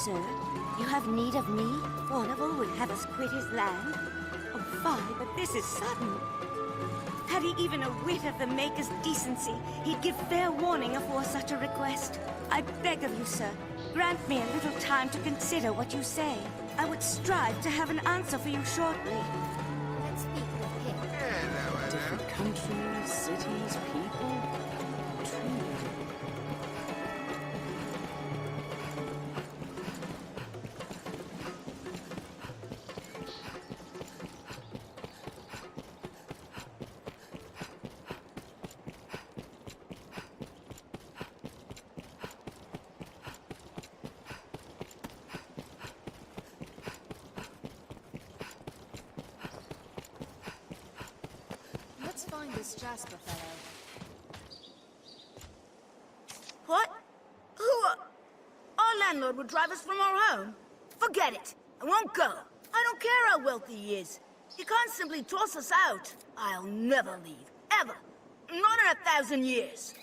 sir? You have need of me? Warnival would have us quit his land? Oh, fie, but this is sudden. Had he even a whit of the Maker's decency, he'd give fair warning afore such a request. I beg of you, sir, grant me a little time to consider what you say. I would strive to have an answer for you shortly. Let's speak with him. Different countries, cities, people. Truly. Let's find this Jasper fellow. What? Our landlord would drive us from our home? Forget it. I won't go. I don't care how wealthy he is. He can't simply toss us out. I'll never leave. Ever. Not in 1,000 years.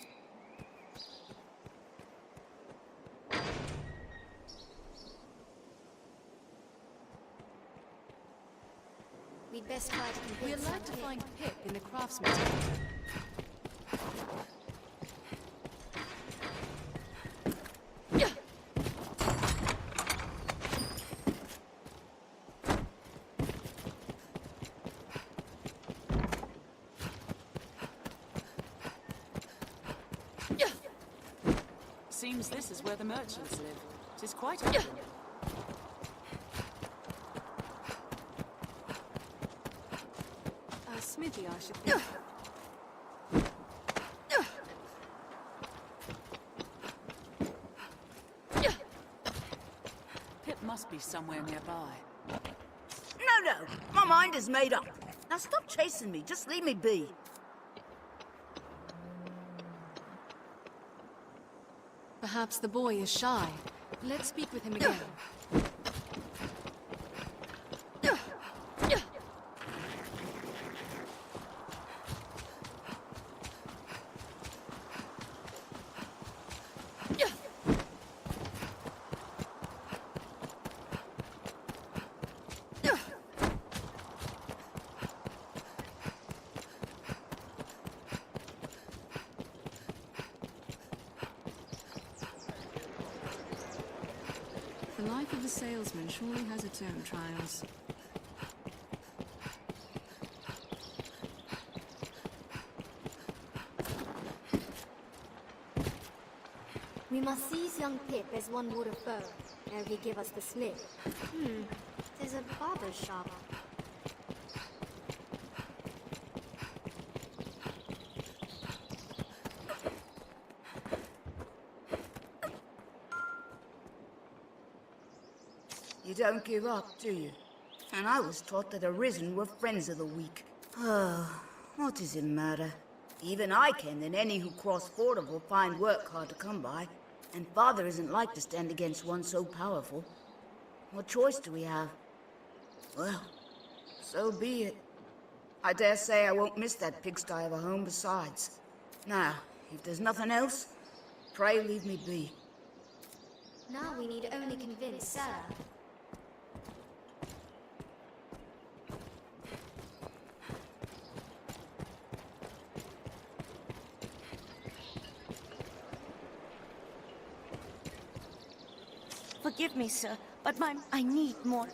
We'd best try to We're convince allowed to him. find Pip in the craftsman's quarter. Seems this is where the merchants live. It is quite open. A smithy, I should think. Pip must be somewhere nearby. No. My mind is made up. Now stop chasing me. Just leave me be. Perhaps the boy is shy. Let's speak with him again. The life of a salesman surely has its own trials. We must seize young Pip as one would a foe, ere he give us the slip. There's a barber shop. You don't give up, do you? And I was taught that Arisen were friends of the weak. Oh, what does it matter? Even I can, and any who cross border will find work hard to come by. And Father isn't like to stand against one so powerful. What choice do we have? Well, so be it. I dare say I won't miss that pigsty of a home besides. Now, if there's nothing else, pray leave me be. Now we need only convince Sarah. Forgive me, sir, but I need more.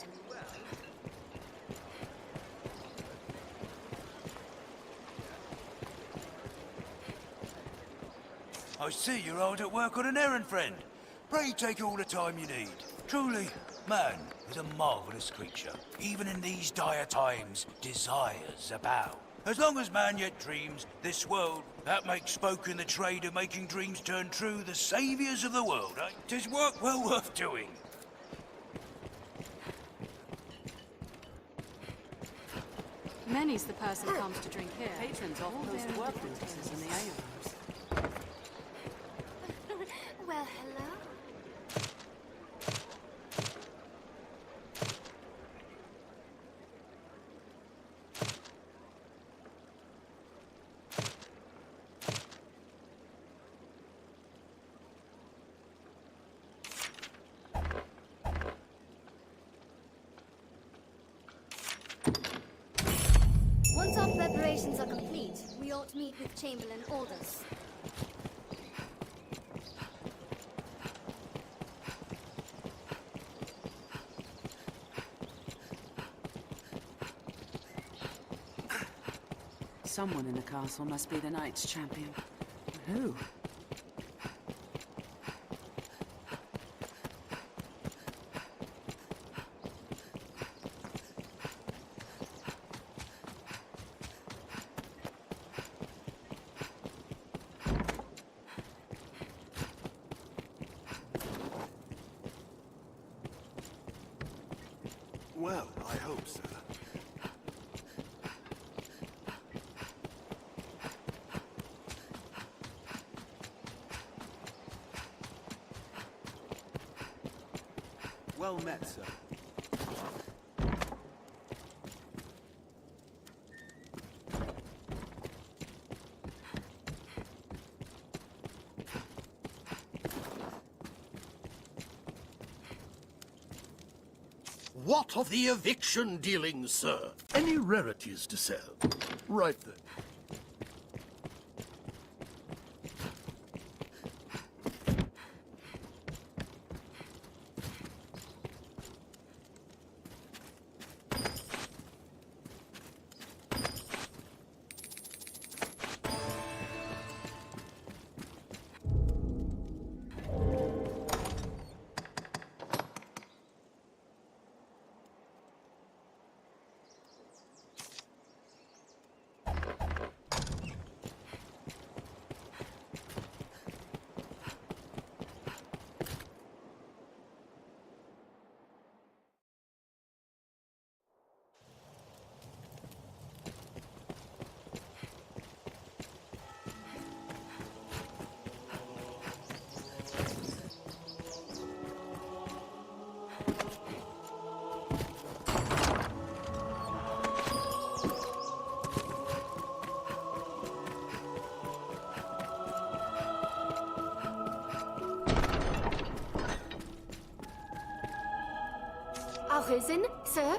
I see you're hard at work on an errand, friend. Pray take all the time you need. Truly, man is a marvelous creature. Even in these dire times, desires abound. As long as man yet dreams, this world, that makes spoken the trade of making dreams turn true, the saviours of the world, eh? 'Tis work well worth doing. Many's the person comes to drink here. Patrons often post work notices in the ale rooms. Well, hello? Once our preparations are complete, we ought to meet with Chamberlain Aldous. Someone in the castle must be the Knight's champion. But who? Well, I hope so. Well met, sir. What of the eviction dealings, sir? Any rarities to sell? Right then. Arisen, sir?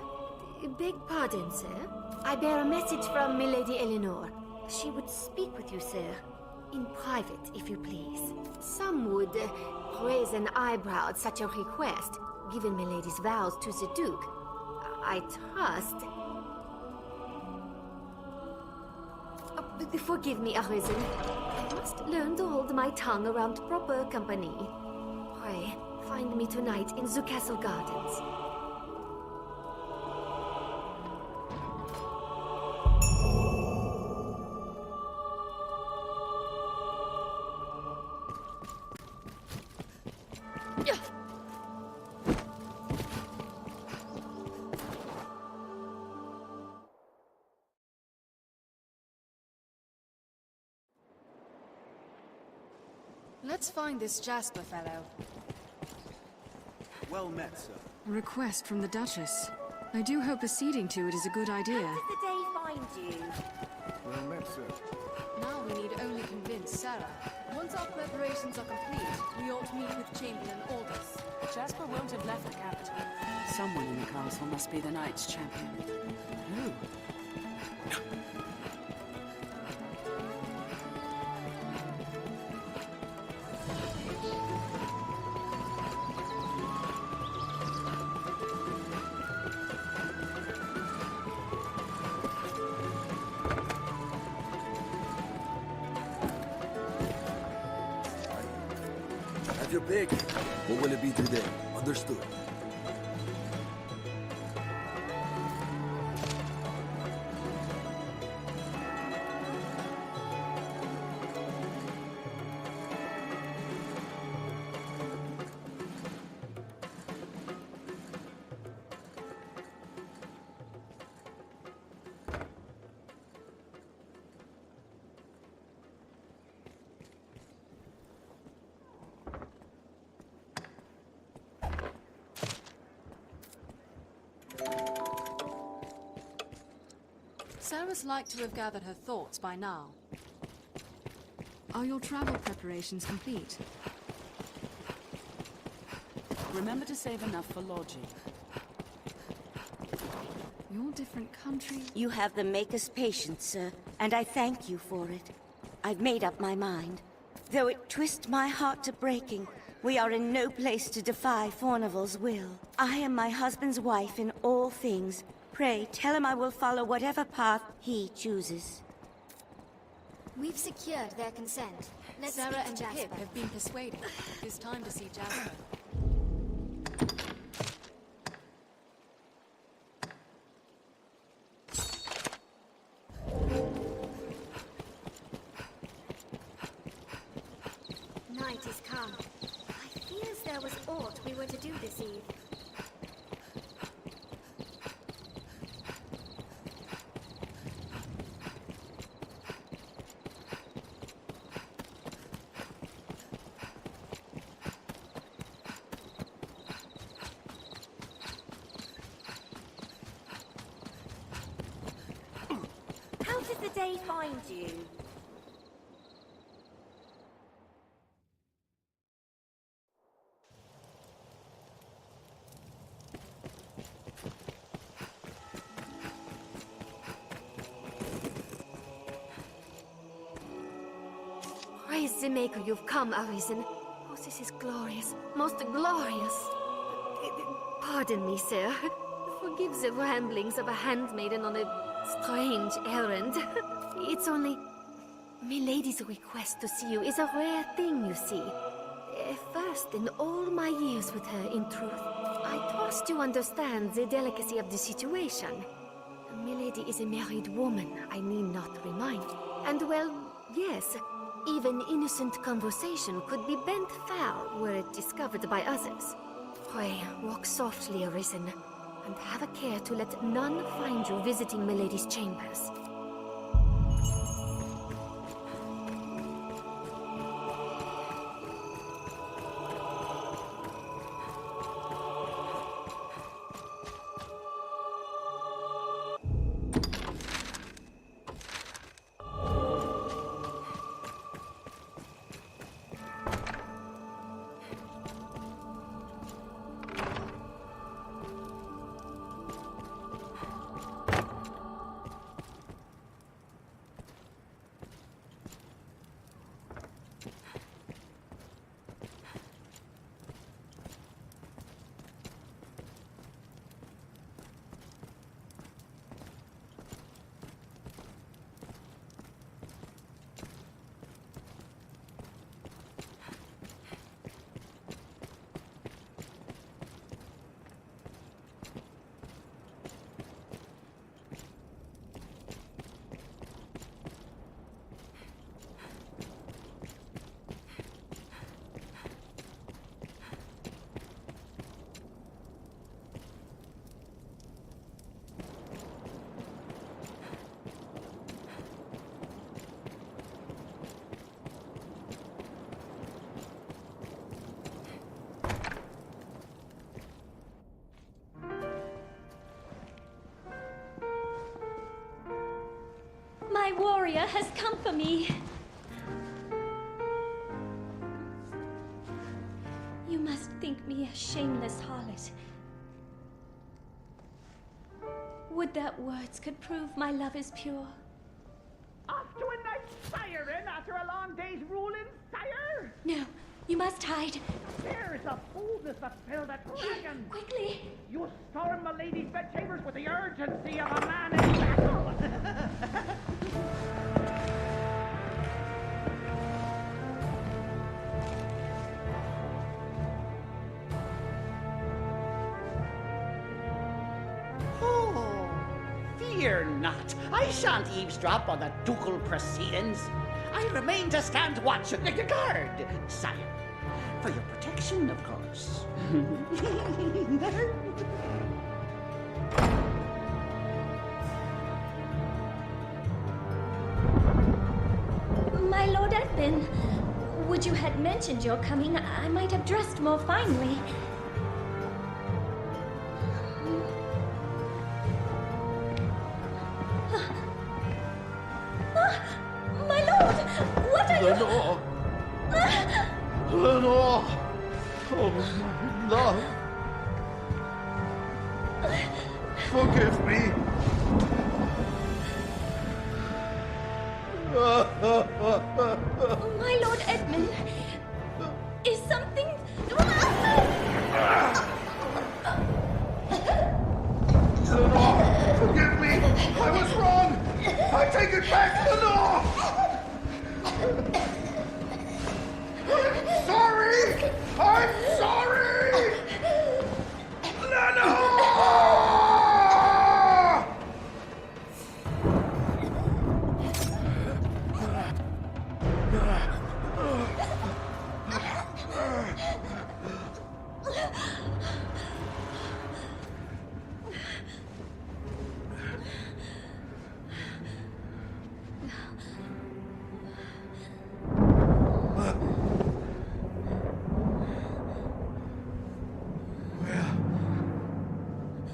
Beg pardon, sir. I bear a message from Milady Eleanor. She would speak with you, sir. In private, if you please. Some would raise an eyebrow at such a request, given Milady's vows to the Duke. I trust... Forgive me, Arisen. I must learn to hold my tongue around proper company. Pray, find me tonight in the castle gardens. Let's find this Jasper fellow. Well met, sir. Request from the Duchess. I do hope acceding to it is a good idea. How did the day find you? Well met, sir. Now we need only convince Sarah. Once our preparations are complete, we ought to meet with Chamberlain Aldous. Jasper won't have left the capital. Someone in the castle must be the Knight's champion. Who? Have your pick. What will it be today? Understood. Sarah's like to have gathered her thoughts by now. Are your travel preparations complete? Remember to save enough for lodging. your different country. You have the Maker's patience, sir, and I thank you for it. I've made up my mind. Though it twists my heart to breaking, we are in no place to defy Fornival's will. I am my husband's wife in all things. Pray, tell him I will follow whatever path he chooses. We've secured their consent. Let's Sarah speak to and Jasper. Pip have been persuaded. It's time to see Jasper. Night is come. I fears there was aught we were to do this eve. How did the day find you? Praise the Maker, you've come, Arisen. Oh, this is glorious. Most glorious. Pardon me, sir. Forgive the ramblings of a handmaiden on a strange errand. It's only... Milady's request to see you is a rare thing, you see. First in all my years with her, in truth. I trust you understand the delicacy of the situation. Milady is a married woman, I need not remind. And well, yes, even innocent conversation could be bent foul were it discovered by others. Pray, walk softly, Arisen, and have a care to let none find you visiting Milady's chambers. My warrior has come for me. You must think me a shameless harlot. Would that words could prove my love is pure. Off to a night's siren after a long day's ruling, sire? No, you must hide. There is a boldness that filled a dragon. Quickly! You storm my lady's bedchambers with the urgency of a man in battle. Oh, fear not. I shan't eavesdrop on the ducal proceedings. I remain to stand watch and guard, sire. For your protection, of course. My Lord Edwin, would you had mentioned your coming, I might have dressed more finely. My lord, what are you... Lenore! Oh, my love! Forgive me! My Lord Edmund, is something... Forgive me! I was wrong! I take it back! Lenore! I'm sorry! I'm sorry! Lenore!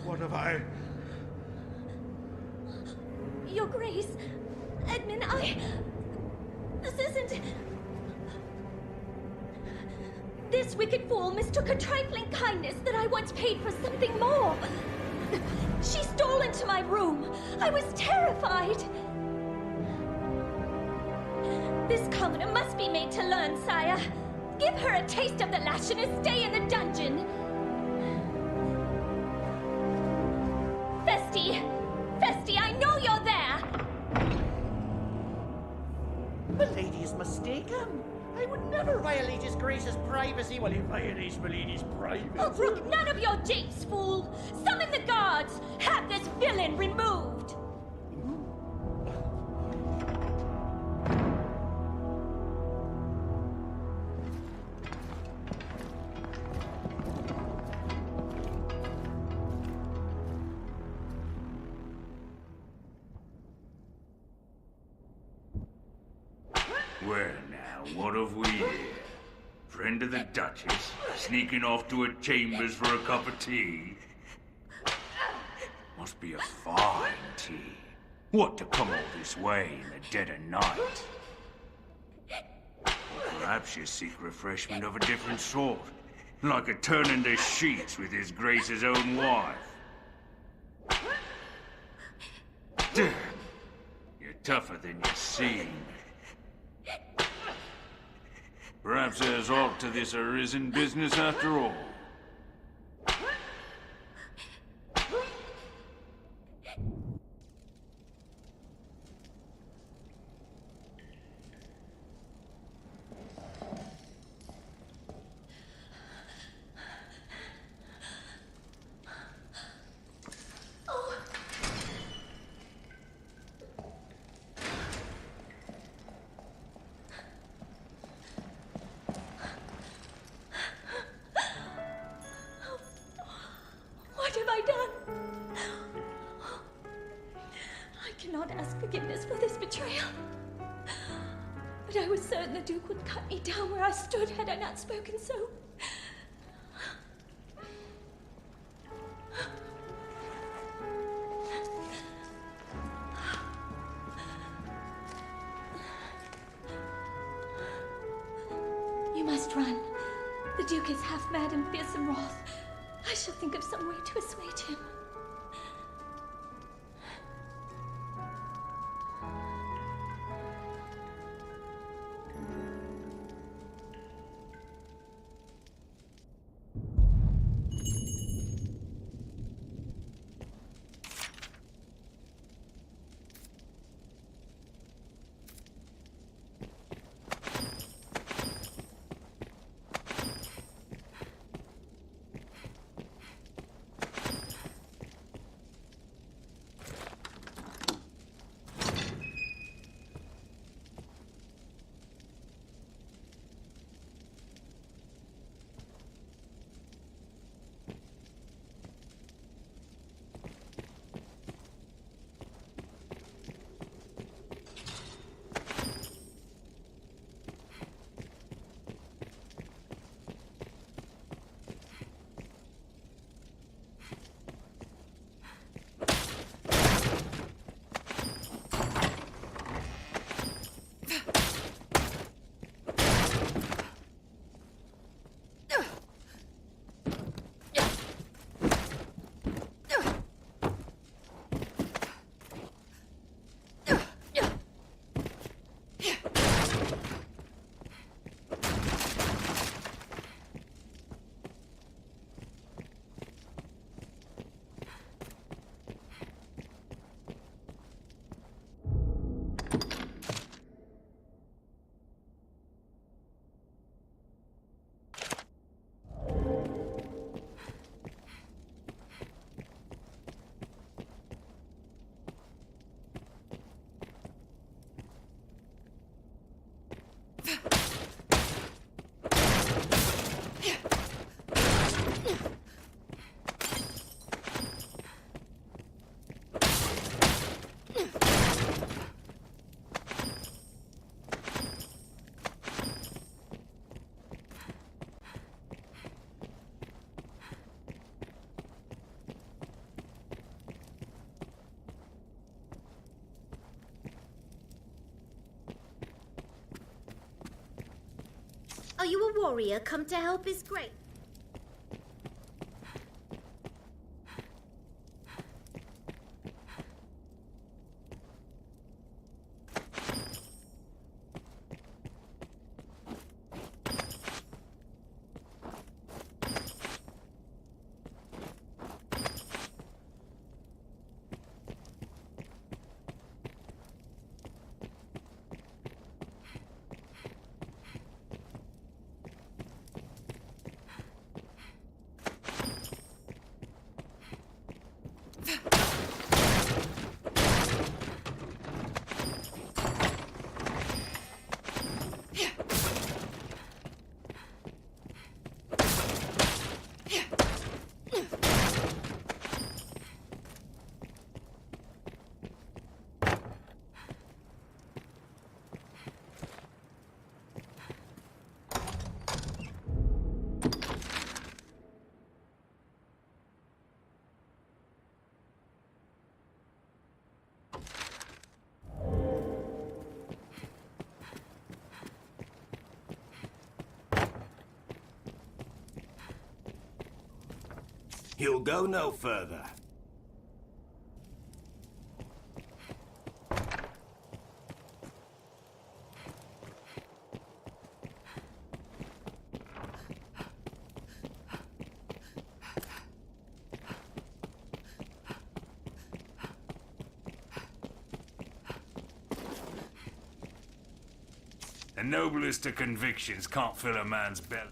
What have I... Your Grace, Edmund, This isn't... This wicked fool mistook a trifling kindness that I once paid for something more. She stole into my room. I was terrified. This commoner must be made to learn, sire. Give her a taste of the lash and a stay in the dungeon. Festi, I know you're there! Milady's mistaken. I would never violate His Grace's privacy while he violates Milady's privacy. Oh, brook none of your japes, fool! Summon the guards! Have this villain removed! Well now, what have we here? Friend of the Duchess, sneaking off to her chambers for a cup of tea? Must be a fine tea. What to come all this way in the dead of night? Or perhaps you seek refreshment of a different sort, like a turn in the sheets with His Grace's own wife. Damn, you're tougher than you seem. Perhaps there's aught to this Arisen business after all. Had I not spoken so? You must run. The Duke is half mad and fierce and wrath. I shall think of some way to assuage him. Are you a warrior come to help his great? You'll go no further. The noblest of convictions can't fill a man's belly.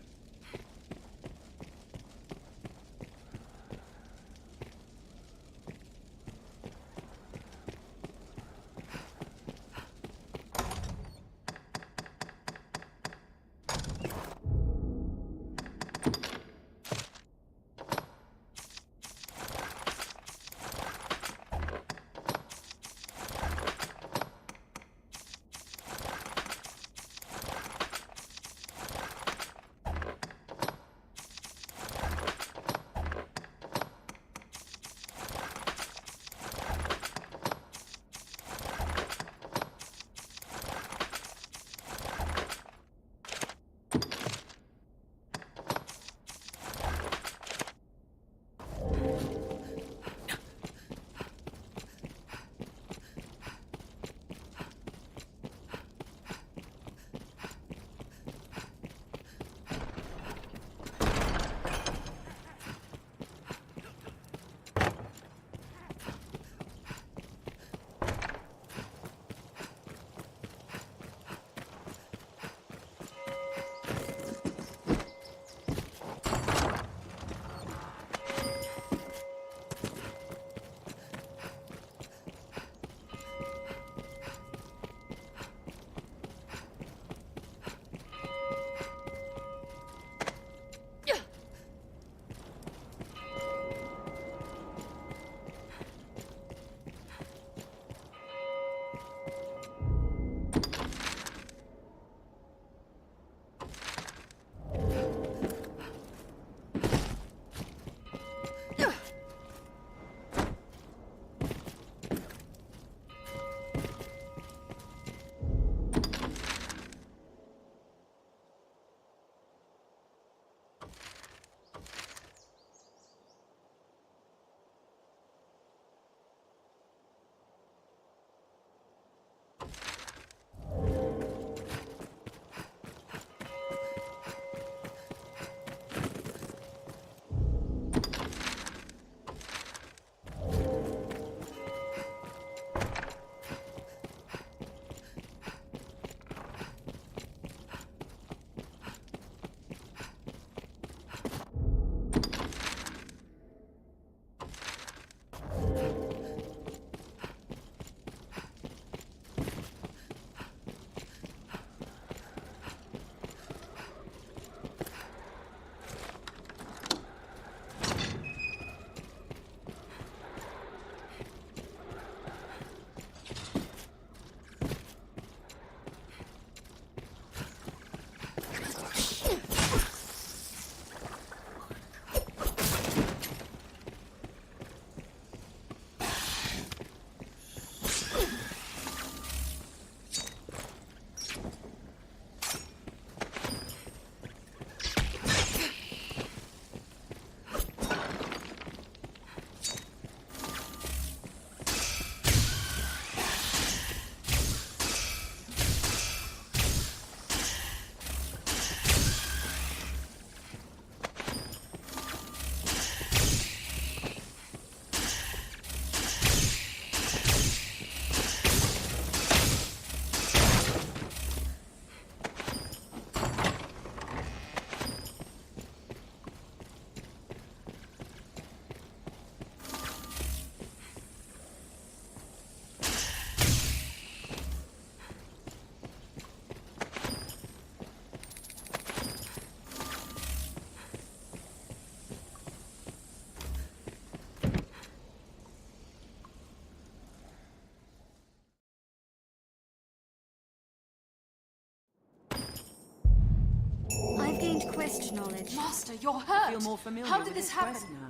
best knowledge. Master, you're hurt! I feel more familiar How with did this his happen? quest now.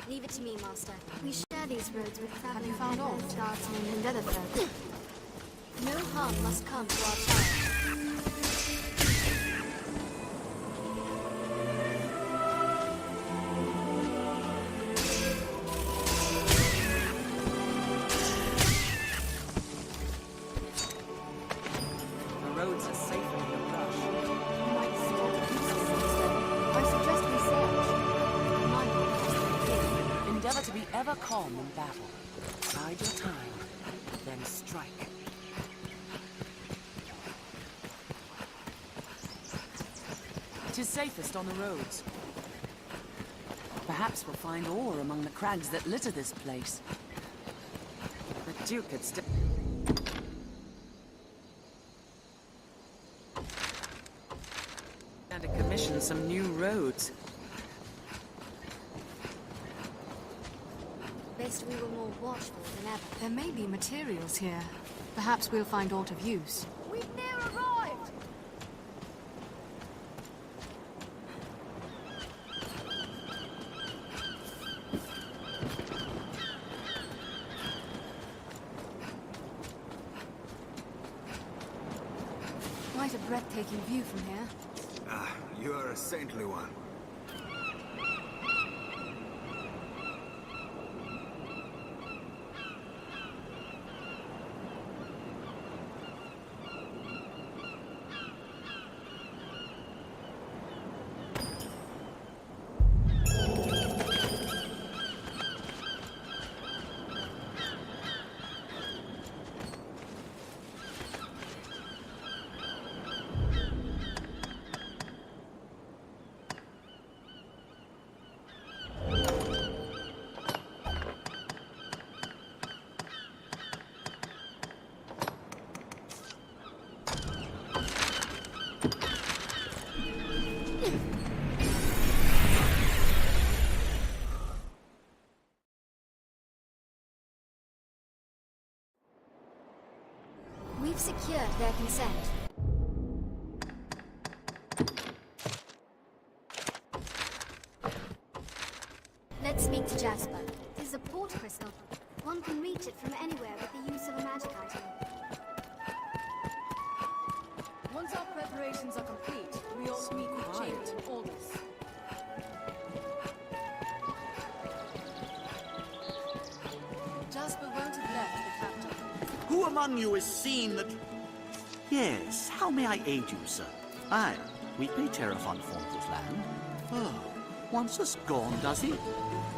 Leave it to me, Master. We share these roads with traveling found all? guardsmen and other folk. No harm must come to our child. The roads are safer in the rush. You might still use this system. I suggest we search. Mind you, Endeavor to be ever calm in battle. Bide your time, then strike. It is safest on the roads. Perhaps we'll find ore among the crags that litter this place. The Duke had still... and to commission some new roads. best we were more watchful than ever. There may be materials here. Perhaps we'll find aught of use. We've near arrived! Quite a breathtaking view from here. Ah, you are a saintly one. We've secured their consent. Let's speak to Jasper. It is a port crystal. One can reach it from anywhere with the use of a magic item. Once our preparations are complete, we ought to meet with Chamberlain Aldous. Jasper won't have left the Capcom. Who among you has seen that... Yes, how may I aid you, sir? Aye, we pay Terrafon Faunful's land. Oh, wants us gone, does he?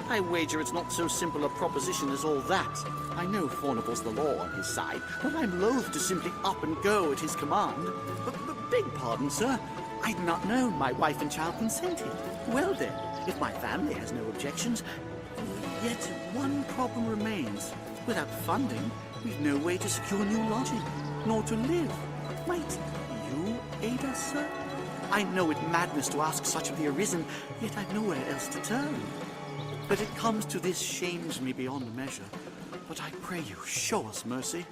I wager it's not so simple a proposition as all that. I know Faunable's the law on his side, but I'm loath to simply up and go at his command. But beg pardon, sir. I'd not known my wife and child consented. Well then, if my family has no objections... Yet one problem remains. Without funding, we've no way to secure new lodging, nor to live. Might you aid us, sir? I know it madness to ask such of the Arisen, yet I've nowhere else to turn. But it comes to this shames me beyond measure. But I pray you, show us mercy.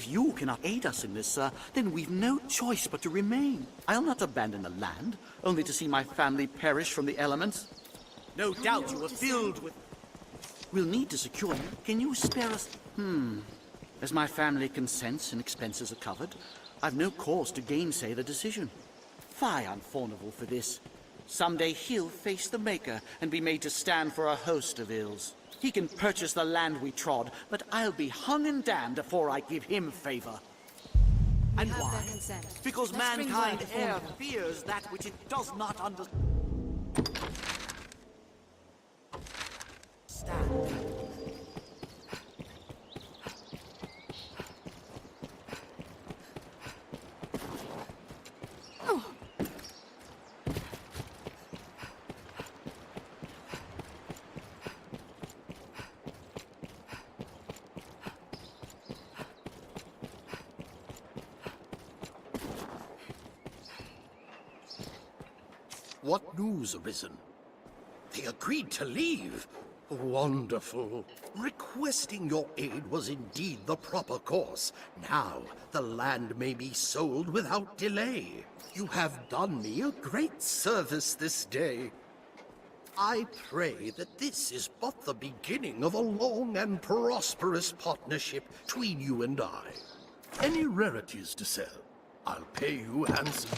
If you cannot aid us in this, sir, then we've no choice but to remain. I'll not abandon the land, only to see my family perish from the elements. No doubt you are filled with... We'll need to secure you. Can you spare us? As my family consents and expenses are covered, I've no cause to gainsay the decision. Fie on Fornival for this. Someday he'll face the Maker and be made to stand for a host of ills. He can purchase the land we trod, but I'll be hung and damned before I give him favor. And why? Because mankind e'er fears that which it does not understand. What news, Arisen? They agreed to leave. Wonderful. Requesting your aid was indeed the proper course. Now, the land may be sold without delay. You have done me a great service this day. I pray that this is but the beginning of a long and prosperous partnership between you and I. Any rarities to sell? I'll pay you handsome.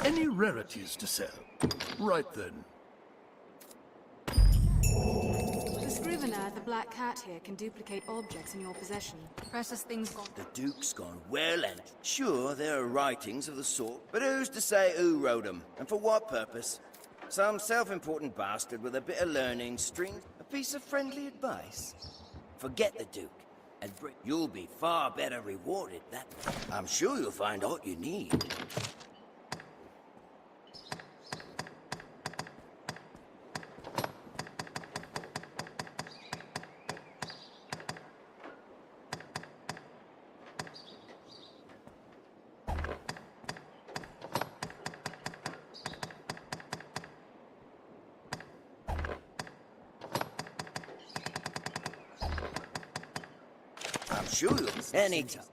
Any rarities to sell? Right then. The scrivener, the Black Cat here, can duplicate objects in your possession. Precious things gone. The Duke's gone well, and sure, there are writings of the sort, but who's to say who wrote them, and for what purpose? Some self-important bastard with a bit of learning, string a piece of friendly advice. Forget the Duke, and you'll be far better rewarded that way. I'm sure you'll find all you need. Sure, anytime.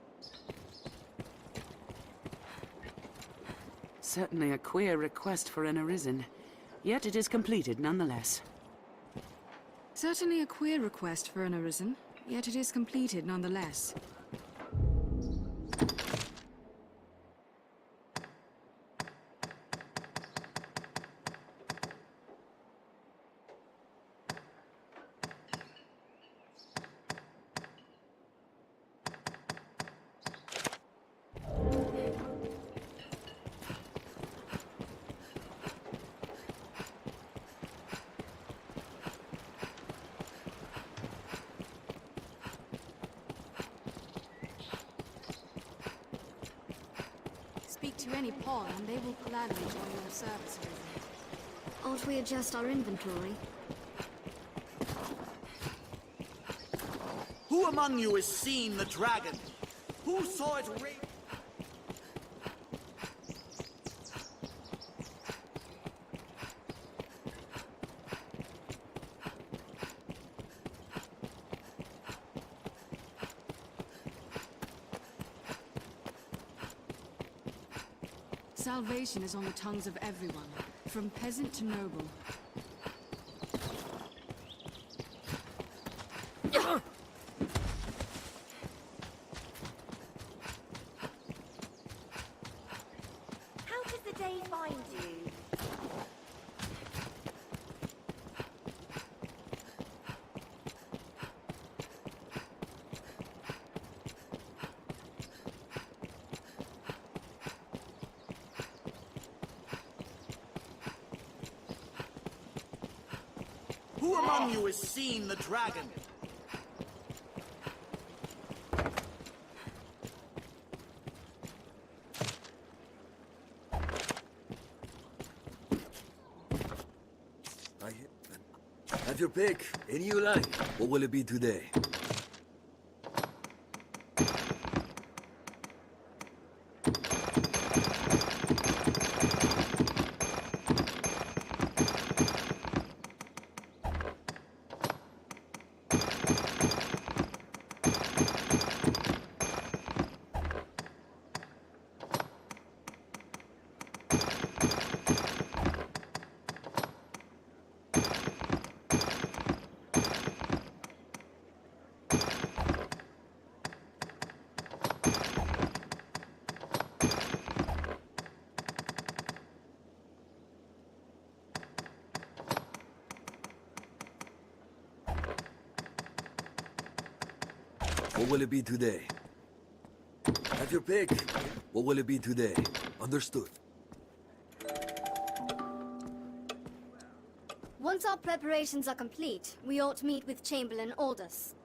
Certainly a queer request for an Arisen, yet it is completed nonetheless. Certainly a queer request for an Arisen, yet it is completed nonetheless. Speak to any pawn and they will gladly join your service. Aren't we adjust our inventory? Who among you has seen the dragon? Who saw it rape? Salvation is on the tongues of everyone, from peasant to noble. How did the day find you? among you has seen the dragon? Have your pick. Any you like. What will it be today? What will it be today? Have your pick. What will it be today? Understood. Once our preparations are complete, we ought to meet with Chamberlain Aldous.